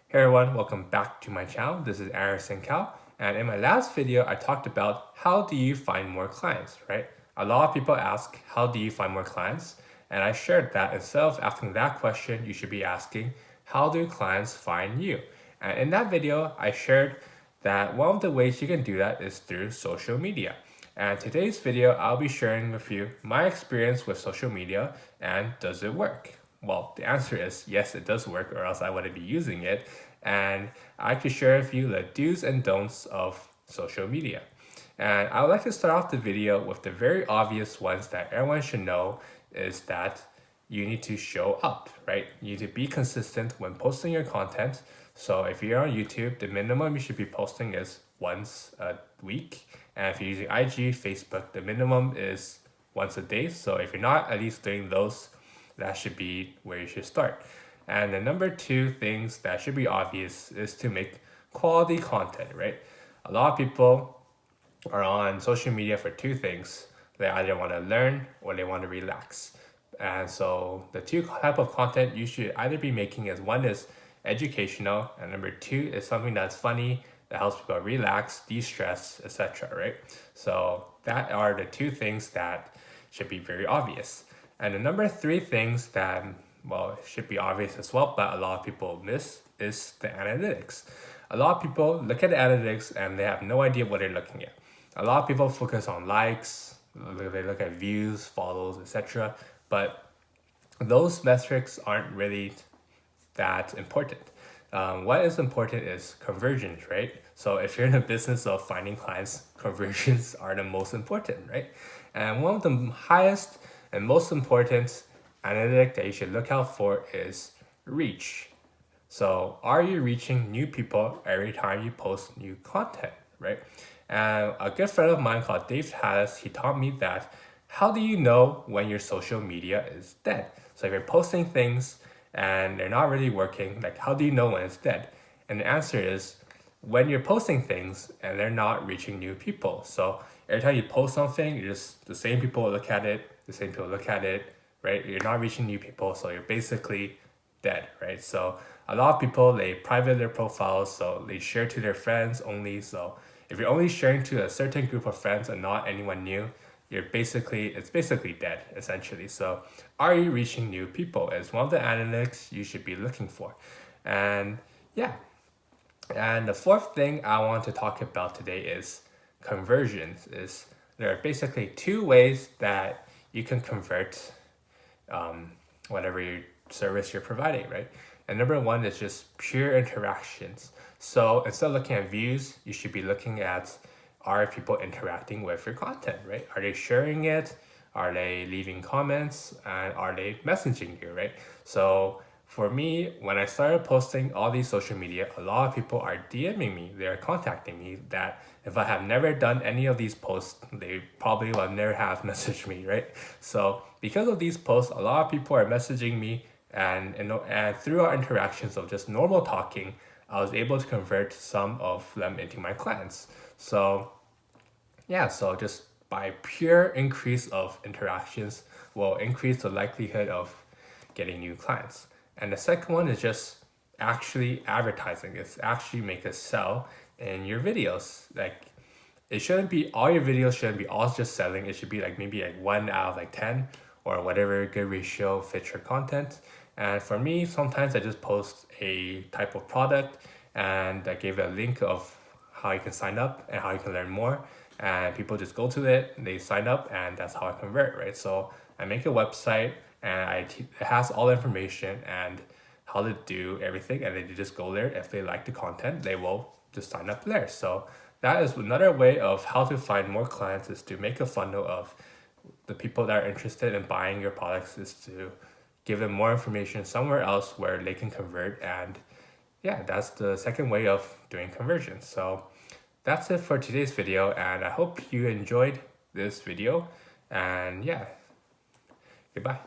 Hey everyone, welcome back to my channel. This is Arison Cao, and in my last video, I talked about how do you find more clients, right? A lot of people ask, how do you find more clients? And I shared that instead of asking that question, you should be asking, how do clients find you? And in that video, I shared that one of the ways you can do that is through social media. And today's video, I'll be sharing with you my experience with social media and does it work? Well, the answer is yes, it does work, or else I wouldn't be using it. And I could share with you the do's and don'ts of social media. And I would like to start off the video with the very obvious ones that everyone should know is that you need to show up, right? You need to be consistent when posting your content. So if you're on YouTube, the minimum you should be posting is once a week. And if you're using IG, Facebook, the minimum is once a day. So if you're not at least doing those, that should be where you should start. And the number two things that should be obvious is to make quality content, right? A lot of people are on social media for two things. They either want to learn or they want to relax. And so the two type of content you should either be making is one is educational, and number two is something that's funny that helps people relax, de-stress, etc. Right? So that are the two things that should be very obvious. And the number three things that well should be obvious as well, but a lot of people miss is the analytics. A lot of people look at the analytics and they have no idea what they're looking at. A lot of people focus on likes, they look at views, follows, etc. But those metrics aren't really that important. What is important is conversions, right? So if you're in the business of finding clients, conversions are the most important, right? And one of the highest and most important analytic that you should look out for is reach. So are you reaching new people every time you post new content, right? And a good friend of mine called Dave Hattis, he taught me that how do you know when your social media is dead? So if you're posting things and they're not really working, like how do you know when it's dead? And the answer is when you're posting things and they're not reaching new people. So every time you post something, you're just the same people look at it, the same people look at it, right? You're not reaching new people, so you're basically dead, right? So a lot of people they private their profiles, so they share to their friends only. So if you're only sharing to a certain group of friends and not anyone new, it's basically dead essentially. So are you reaching new people is one of the analytics you should be looking for. And yeah, and the fourth thing I want to talk about today is conversions. Is there are basically two ways that you can convert whatever your service you're providing, right? And number one is just pure interactions. So instead of looking at views, you should be looking at are people interacting with your content, right? Are they sharing it? Are they leaving comments? And are they messaging you, right? So for me, when I started posting all these social media, a lot of people are DMing me. They're contacting me that if I have never done any of these posts, they probably will never have messaged me, right? So because of these posts, a lot of people are messaging me, and through our interactions of just normal talking, I was able to convert some of them into my clients. So yeah, so just by pure increase of interactions will increase the likelihood of getting new clients. And the second one is just actually advertising. It's actually make a sell in your videos. Like it shouldn't be all your videos shouldn't be all just selling. It should be like maybe like 1 out of 10 or whatever good ratio fits your content. And for me, sometimes I just post a type of product and I give a link of how you can sign up and how you can learn more. And people just go to it, they sign up, and that's how I convert, right? So I make a website and it has all the information and how to do everything, and then you just go there. If they like the content, they will just sign up there. So that is another way of how to find more clients is to make a funnel of the people that are interested in buying your products is to give them more information somewhere else where they can convert. And yeah, that's the second way of doing conversion. So that's it for today's video, and I hope you enjoyed this video. And yeah, goodbye.